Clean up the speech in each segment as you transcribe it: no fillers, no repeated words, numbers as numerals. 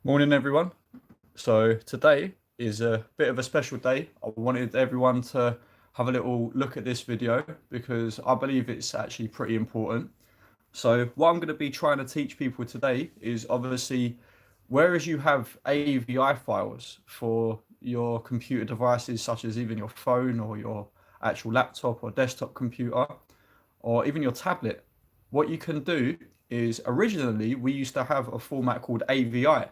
Morning, everyone. So today is a bit of a special day. I wanted everyone to have a little look at this video because I believe it's actually pretty important. So what I'm going to be trying to teach people today is obviously, whereas you have AVI files for your computer devices, such as even your phone or your actual laptop or desktop computer, or even your tablet, what you can do is originally we used to have a format called AVI.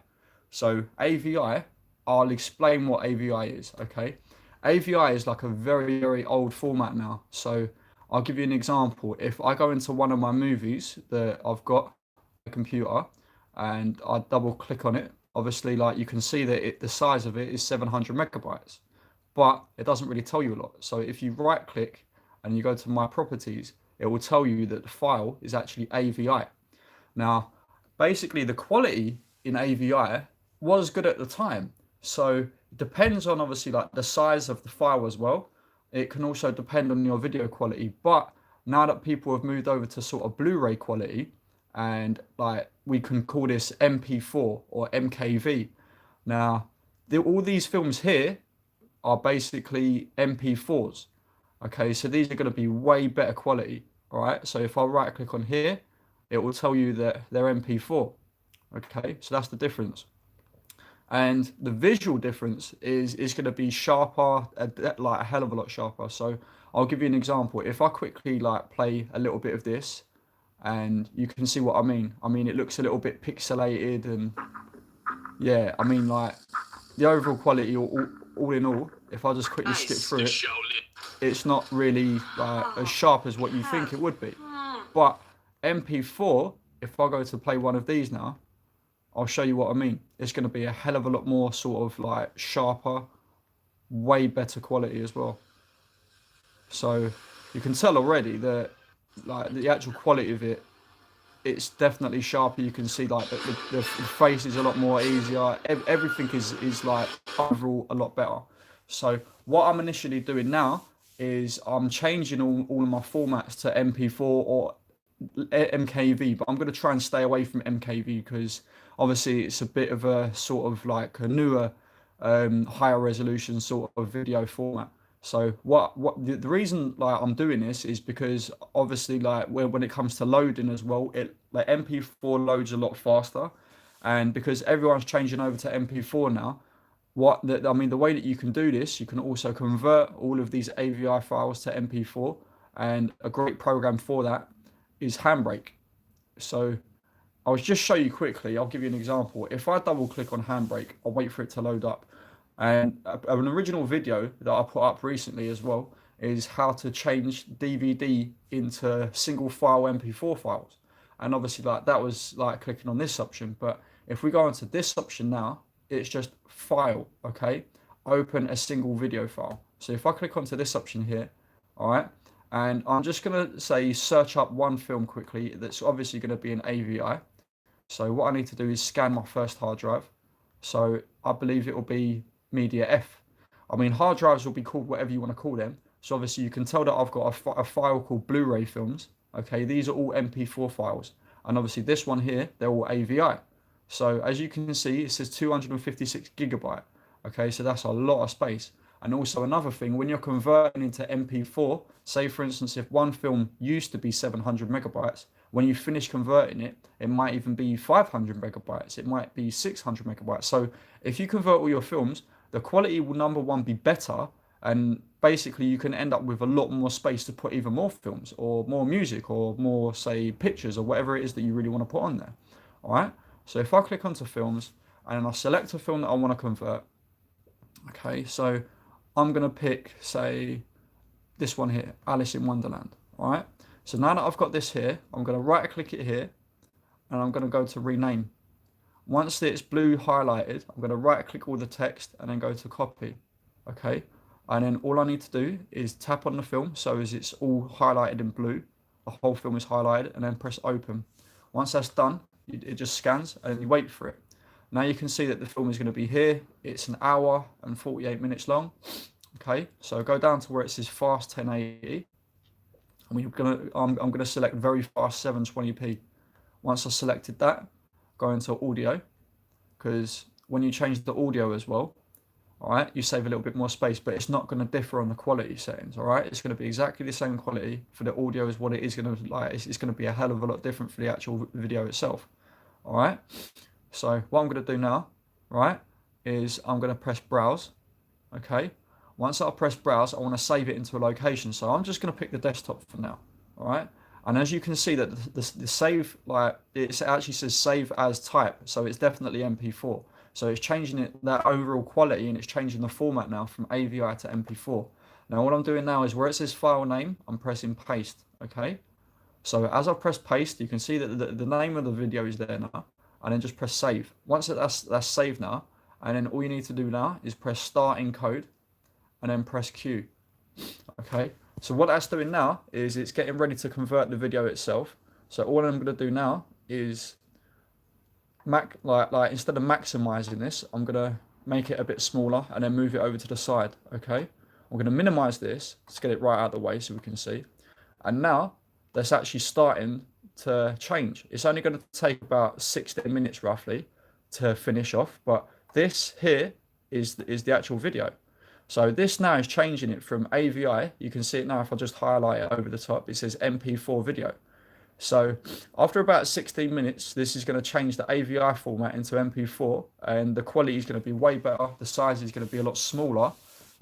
So AVI, I'll explain what AVI is, okay? AVI is like a very, very old format now. So I'll give you an example. If I go into one of my movies that I've got on the computer and I double click on it, obviously like you can see that the size of it is 700 megabytes, but it doesn't really tell you a lot. So if you right click and you go to my properties, it will tell you that the file is actually AVI. Now, basically the quality in AVI was good at the time. So it depends on obviously like the size of the file as well. It can also depend on your video quality. But now that people have moved over to sort of Blu-ray quality, and like we can call this MP4 or MKV. Now, all these films here are basically MP4s. Okay, so these are going to be way better quality. All right, so if I right click on here, it will tell you that they're MP4. Okay, so that's the difference. And the visual difference is going to be sharper, like a hell of a lot sharper. So I'll give you an example. If I quickly like play a little bit of this, and you can see what I mean. I mean, it looks a little bit pixelated, and yeah, I mean like the overall quality, all in all, if I just quickly skip through it, it's not really like as sharp as what you think it would be. But MP4, if I go to play one of these now, I'll show you what I mean. It's going to be a hell of a lot more sort of like sharper, way better quality as well. So you can tell already that like the actual quality of it, it's definitely sharper. You can see like the face is a lot more easier. Everything is like overall a lot better. So what I'm initially doing now is I'm changing all of my formats to MP4 or MKV, but I'm going to try and stay away from MKV because obviously it's a bit of a sort of like a newer, higher resolution sort of video format. So what the reason like I'm doing this is because obviously like when it comes to loading as well, it like MP4 loads a lot faster, and because everyone's changing over to MP4 now, I mean the way that you can do this, you can also convert all of these AVI files to MP4, and a great program for that is Handbrake. So I'll just show you quickly. I'll give you an example. If I double click on Handbrake, I'll wait for it to load up. And an original video that I put up recently as well is how to change DVD into single file MP4 files. And obviously like that was like clicking on this option. But if we go into this option now, it's just file, okay? Open a single video file. So if I click onto this option here, all right, and I'm just gonna say search up one film quickly that's obviously gonna be an AVI. So what I need to do is scan my first hard drive. So I believe it will be media F. I mean, hard drives will be called whatever you want to call them. So obviously you can tell that I've got a file called Blu-ray films. Okay, these are all MP4 files. And obviously this one here, they're all AVI. So as you can see, it says 256 gigabyte. Okay, so that's a lot of space. And also another thing, when you're converting into MP4, say for instance, if one film used to be 700 megabytes, when you finish converting it, it might even be 500 megabytes. It might be 600 megabytes. So if you convert all your films, the quality will number one be better, and basically you can end up with a lot more space to put even more films or more music or more say pictures or whatever it is that you really want to put on there. All right. So if I click onto films and I select a film that I want to convert, okay, so I'm gonna pick say this one here, Alice in Wonderland. All right. So now that I've got this here, I'm gonna right click it here and I'm gonna go to rename. Once it's blue highlighted, I'm going to right click all the text and then go to copy. Okay. And then all I need to do is tap on the film. So as it's all highlighted in blue, the whole film is highlighted, and then press open. Once that's done, it just scans and you wait for it. Now you can see that the film is going to be here. It's an hour and 48 minutes long. Okay. So go down to where it says fast 1080. I'm going to select very fast 720p. Once I selected that, go into audio, because when you change the audio as well, all right, you save a little bit more space, but it's not going to differ on the quality settings. All right, it's going to be exactly the same quality for the audio as what it is going to like. It's going to be a hell of a lot different for the actual video itself. All right, so what I'm going to do now, right, is I'm going to press browse. Okay, once I press browse, I want to save it into a location. So I'm just going to pick the desktop for now. All right, and as you can see that the save, like, it actually says save as type, so it's definitely MP4. So it's changing that overall quality, and it's changing the format now from AVI to MP4. Now what I'm doing now is where it says file name, I'm pressing paste. Okay, so as I press paste, you can see that the name of the video is there now, and then just press save. Once that's saved now, and then all you need to do now is press start encode, and then press Q. Okay, so what that's doing now is it's getting ready to convert the video itself. So all I'm going to do now is instead of maximizing this, I'm going to make it a bit smaller and then move it over to the side. Okay, I'm going to minimize this to get it right out of the way so we can see. And now that's actually starting to change. It's only going to take about 60 minutes roughly to finish off, but this here is the actual video. So this now is changing it from AVI. You can see it now if I just highlight it over the top. It says MP4 video. So after about 16 minutes, this is going to change the AVI format into MP4, and the quality is going to be way better. The size is going to be a lot smaller.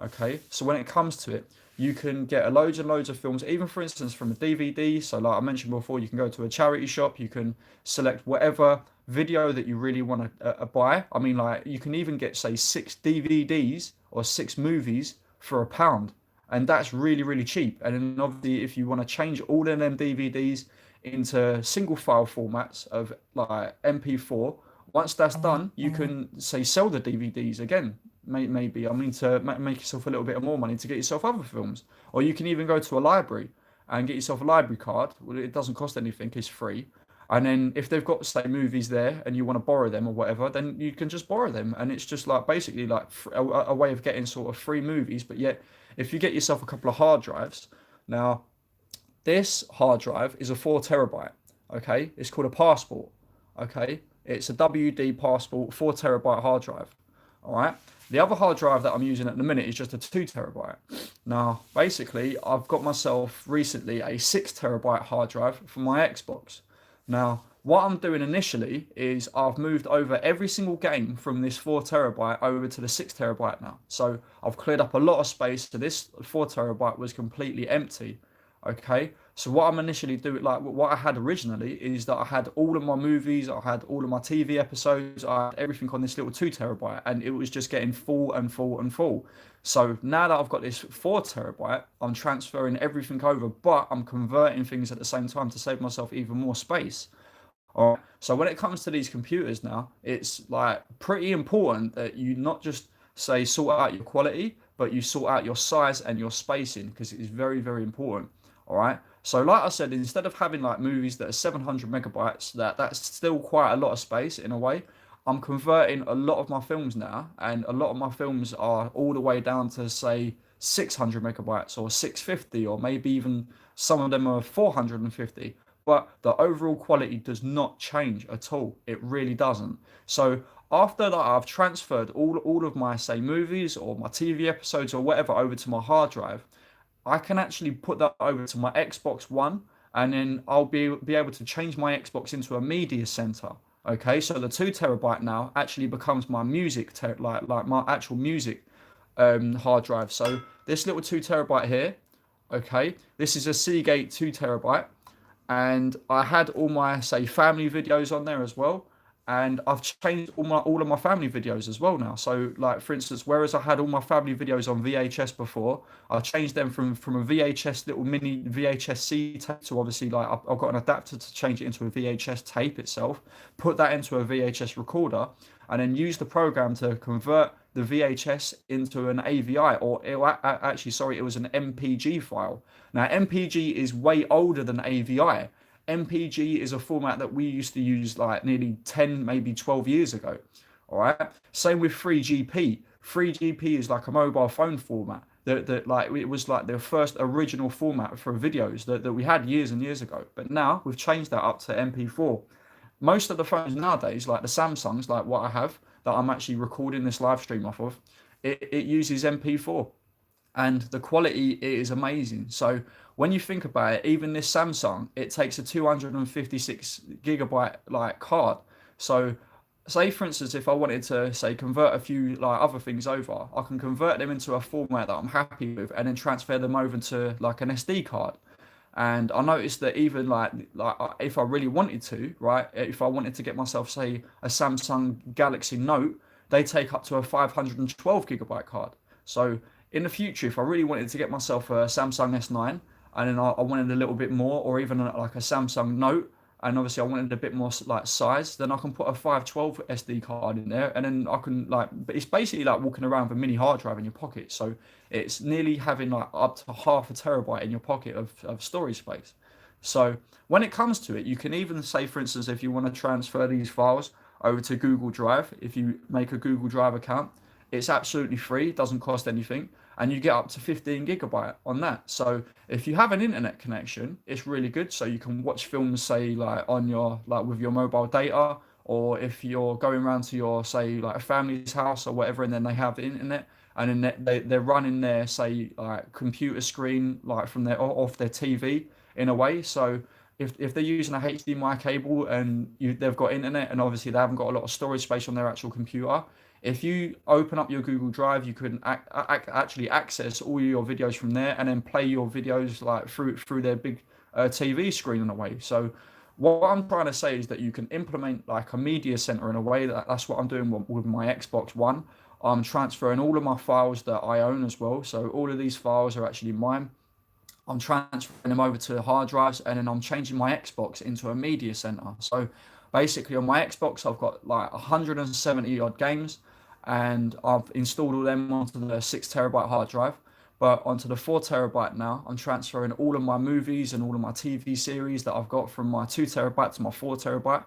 Okay, so when it comes to it, you can get loads and loads of films, even for instance from a DVD. So like I mentioned before, you can go to a charity shop, you can select whatever video that you really want to buy. I mean, like, you can even get, say, 6 DVDs or 6 movies for £1, and that's really, really cheap. And then obviously if you want to change all of them DVDs into single file formats of like MP4, once that's done, you can, say, sell the DVDs again, maybe, I mean, to make yourself a little bit more money to get yourself other films. Or you can even go to a library and get yourself a library card. Well, it doesn't cost anything, it's free. And then if they've got, say, movies there and you want to borrow them or whatever, then you can just borrow them. And it's just like basically like a way of getting sort of free movies. But yet, if you get yourself a couple of hard drives, now this hard drive is a 4 terabyte. Okay, it's called a passport. Okay, it's a WD passport 4 terabyte hard drive. All right. The other hard drive that I'm using at the minute is just a 2 terabyte. Now, basically, I've got myself recently a 6 terabyte hard drive for my Xbox. Now, what I'm doing initially is I've moved over every single game from this 4 terabyte over to the 6 terabyte now. So I've cleared up a lot of space. So this 4 terabyte was completely empty. Okay, so what I'm initially doing, like what I had originally, is that I had all of my movies, I had all of my TV episodes, I had everything on this little 2 terabyte, and it was just getting full and full and full. So now that I've got this 4 terabyte, I'm transferring everything over, but I'm converting things at the same time to save myself even more space. All right. So when it comes to these computers now, it's like pretty important that you not just, say, sort out your quality, but you sort out your size and your spacing, because it is very, very important. All right. So like I said, instead of having like movies that are 700 megabytes, that's still quite a lot of space in a way. I'm converting a lot of my films now, and a lot of my films are all the way down to, say, 600 megabytes or 650, or maybe even some of them are 450. But the overall quality does not change at all. It really doesn't. So after that, I've transferred all of my, say, movies or my TV episodes or whatever over to my hard drive, I can actually put that over to my Xbox One, and then I'll be able to change my Xbox into a media center. Okay, so the 2 terabyte now actually becomes my music, like my actual music hard drive. So this little 2 terabyte here, okay, this is a Seagate 2 terabyte, and I had all my, say, family videos on there as well. And I've changed all of my family videos as well now. So, like, for instance, whereas I had all my family videos on VHS before, I changed them from a VHS little mini VHS-C tape to, obviously, like, I've got an adapter to change it into a VHS tape itself, put that into a VHS recorder, and then use the program to convert the VHS into an AVI, or it was an MPG file. Now, MPG is way older than AVI. MPG is a format that we used to use like nearly 10, maybe 12 years ago. All right. Same with 3GP. 3GP is like a mobile phone format that like it was like the first original format for videos that we had years and years ago. But now we've changed that up to MP4. Most of the phones nowadays, like the Samsungs, like what I have, that I'm actually recording this live stream off of, it uses MP4, and the quality is amazing. So when you think about it, even this Samsung, it takes a 256 gigabyte like card. So say for instance, if I wanted to say convert a few like other things over, I can convert them into a format that I'm happy with and then transfer them over to like an SD card. And I noticed that even if I really wanted to, right, if I wanted to get myself say a Samsung Galaxy Note, they take up to a 512 gigabyte card. So in the future, if I really wanted to get myself a Samsung S9 and then I wanted a little bit more, or even like a Samsung Note, and obviously I wanted a bit more like size, then I can put a 512 SD card in there, and then I can like, but it's basically like walking around with a mini hard drive in your pocket. So it's nearly having like up to half a terabyte in your pocket of storage space. So when it comes to it, you can even say, for instance, if you want to transfer these files over to Google Drive, if you make a Google Drive account, it's absolutely free, it doesn't cost anything, and you get up to 15 gigabyte on that. So if you have an internet connection, it's really good. So you can watch films, say like on your like with your mobile data, or if you're going around to your say like a family's house or whatever, and then they have the internet, and then they're running their say like computer screen like from their off their TV in a way. So if they're using a HDMI cable and they've got internet and obviously they haven't got a lot of storage space on their actual computer, if you open up your Google Drive, you can actually access all your videos from there and then play your videos like through their big TV screen in a way. So what I'm trying to say is that you can implement like a media center in a way that's what I'm doing with my Xbox One. I'm transferring all of my files that I own as well. So all of these files are actually mine. I'm transferring them over to hard drives, and then I'm changing my Xbox into a media center. So basically on my Xbox, I've got like 170 odd games, and I've installed all them onto the 6 terabyte hard drive. But onto the 4 terabyte now, I'm transferring all of my movies and all of my TV series that I've got from my 2 terabyte to my 4 terabyte.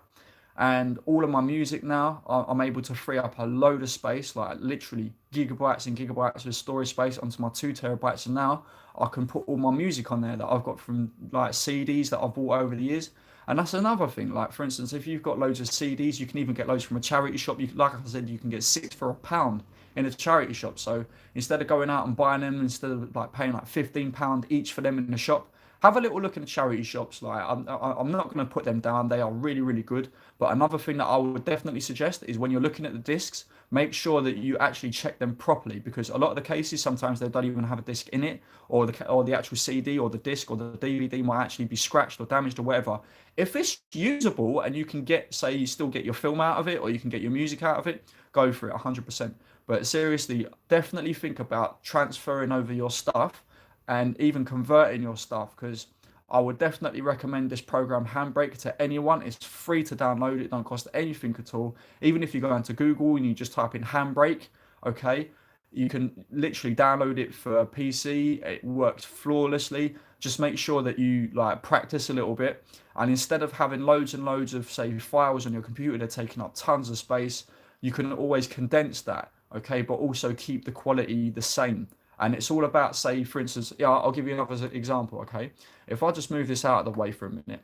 And all of my music now, I'm able to free up a load of space, like literally gigabytes and gigabytes of storage space onto my 2 terabytes. And now I can put all my music on there that I've got from like CDs that I've bought over the years. And that's another thing. Like for instance, if you've got loads of CDs, you can even get loads from a charity shop. Like I said, you can get 6 for £1 in a charity shop. So instead of going out and buying them, instead of like paying like £15 each for them in the shop, have a little look in the charity shops. Like I'm not going to put them down. They are really, really good. But another thing that I would definitely suggest is when you're looking at the discs, make sure that you actually check them properly, because a lot of the cases sometimes they don't even have a disc in it, or the actual CD or the disc or the DVD might actually be scratched or damaged or whatever. If it's usable and you can get, say, you still get your film out of it or you can get your music out of it, go for it 100%. But seriously, definitely think about transferring over your stuff and even converting your stuff, because I would definitely recommend this program Handbrake to anyone. It's free to download. It don't cost anything at all. Even if you go into Google and you just type in Handbrake, okay, you can literally download it for a PC. It works flawlessly. Just make sure that you like practice a little bit, and instead of having loads and loads of say files on your computer, they're taking up tons of space. You can always condense that, okay, but also keep the quality the same. And it's all about, say, for instance, yeah, I'll give you another example, okay? If I just move this out of the way for a minute,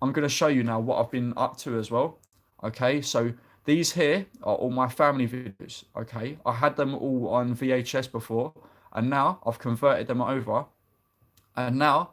I'm going to show you now what I've been up to as well, okay? So these here are all my family videos, okay? I had them all on VHS before, and now I've converted them over, and now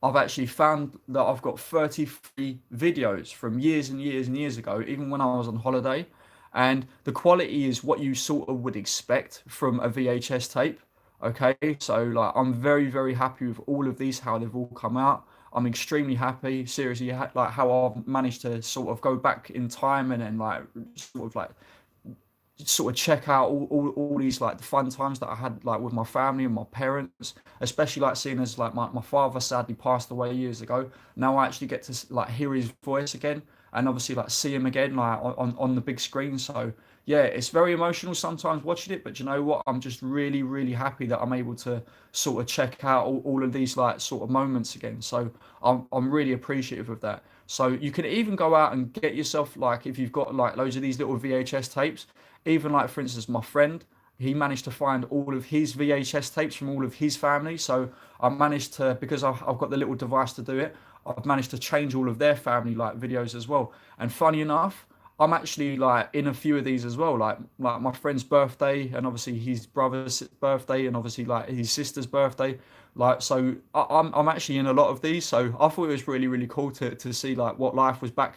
I've actually found that I've got 33 videos from years and years and years ago, even when I was on holiday. And the quality is what you sort of would expect from a VHS tape. Okay, so like I'm very, very happy with all of these, how they've all come out. I'm extremely happy, seriously, like how I've managed to sort of go back in time and then like sort of check out all these like the fun times that I had like with my family and my parents, especially like seeing as like my father sadly passed away years ago. Now I actually get to like hear his voice again and obviously like see him again like on the big screen. So yeah, it's very emotional sometimes watching it, but you know what? I'm just really, really happy that I'm able to sort of check out all of these like sort of moments again. So I'm really appreciative of that. So you can even go out and get yourself like if you've got like loads of these little VHS tapes, even like for instance my friend, he managed to find all of his VHS tapes from all of his family. So I managed to, because I've got the little device to do it, I've managed to change all of their family like videos as well. And funny enough, I'm actually like in a few of these as well, like my friend's birthday, and obviously his brother's birthday, and obviously like his sister's birthday. Like, so I'm actually in a lot of these. So I thought it was really really cool to see like what life was back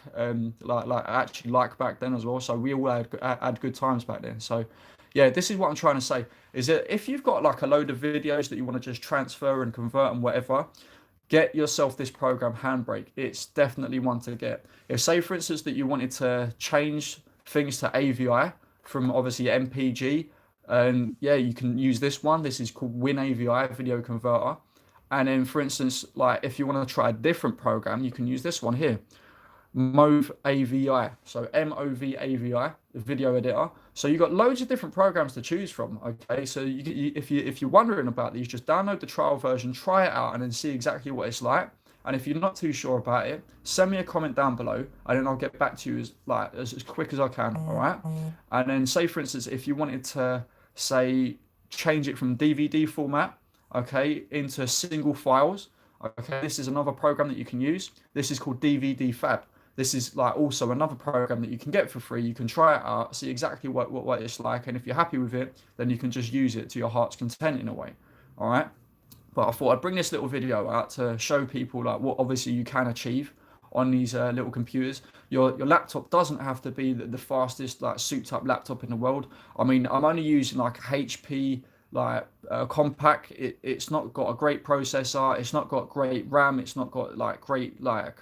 like actually like back then as well. So we all had good times back then. So yeah, this is what I'm trying to say, is that if you've got like a load of videos that you want to just transfer and convert and whatever, get yourself this program Handbrake. It's definitely one to get. If, say for instance, that you wanted to change things to AVI from obviously MPG, and yeah, you can use this one. This is called WinAVI Video Converter. And then for instance, like if you want to try a different program, you can use this one here, Move AVI. So MOV AVI, the video editor. So you've got loads of different programs to choose from. Okay, so if you're wondering about these, just download the trial version, try it out, and then see exactly what it's like. And if you're not too sure about it, send me a comment down below, and then I'll get back to you as quick as I can. All right. And then say for instance, if you wanted to say change it from DVD format, okay, into single files. Okay, this is another program that you can use. This is called DVD Fab. This is like also another program that you can get for free. You can try it out, see exactly what it's like, and if you're happy with it, then you can just use it to your heart's content in a way. All right. But I thought I'd bring this little video out to show people like what obviously you can achieve on these little computers. Your laptop doesn't have to be the fastest like souped up laptop in the world. I mean, I'm only using like HP like compact. It's not got a great processor. It's not got great RAM. It's not got like great like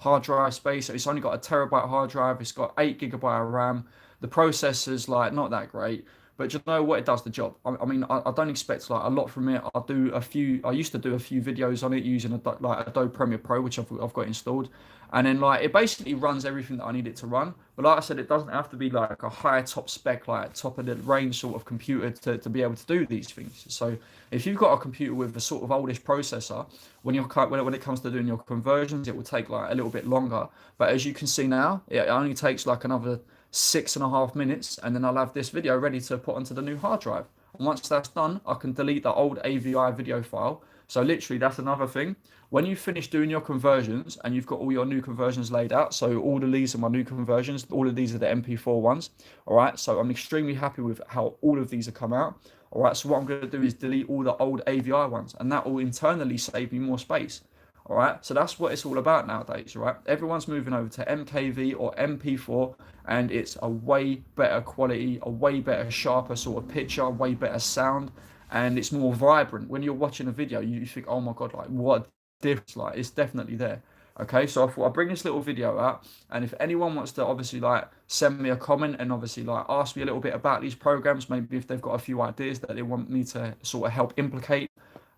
hard drive space. It's only got a terabyte hard drive. It's got 8 GB of RAM. The processor's like not that great. But you know what? It does the job. I mean, I don't expect like a lot from it. I do a few. I used to do a few videos on it using like Adobe Premiere Pro, which I've got installed, and then like it basically runs everything that I need it to run. But like I said, it doesn't have to be like a high top spec, like top of the range sort of computer to be able to do these things. So if you've got a computer with a sort of oldish processor, when it comes to doing your conversions, it will take like a little bit longer. But as you can see now, it only takes like another 6.5 minutes, and then I'll have this video ready to put onto the new hard drive. And once that's done, I can delete the old AVI video file. So literally, that's another thing. When you finish doing your conversions and you've got all your new conversions laid out, so all of these are my new conversions, all of these are the MP4 ones. All right, so I'm extremely happy with how all of these have come out. All right, so what I'm going to do is delete all the old AVI ones, and that will internally save me more space. All right, so that's what it's all about nowadays, right? Everyone's moving over to MKV or MP4, and it's a way better quality, a way better, sharper sort of picture, way better sound, and it's more vibrant. When you're watching a video, you think, oh my God, like what difference? Like it's definitely there. Okay, so I thought I'd bring this little video out, and if anyone wants to obviously like send me a comment and obviously like ask me a little bit about these programs, maybe if they've got a few ideas that they want me to sort of help implicate,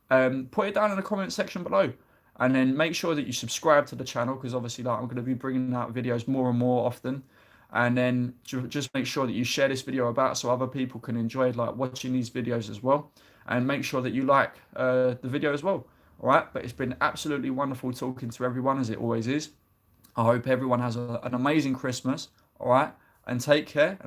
put it down in the comment section below. And then make sure that you subscribe to the channel, because obviously like I'm going to be bringing out videos more and more often. And then just make sure that you share this video about so other people can enjoy like watching these videos as well. And make sure that you like the video as well. All right, but it's been absolutely wonderful talking to everyone, as it always is. I hope everyone has an amazing Christmas. All right, and take care. And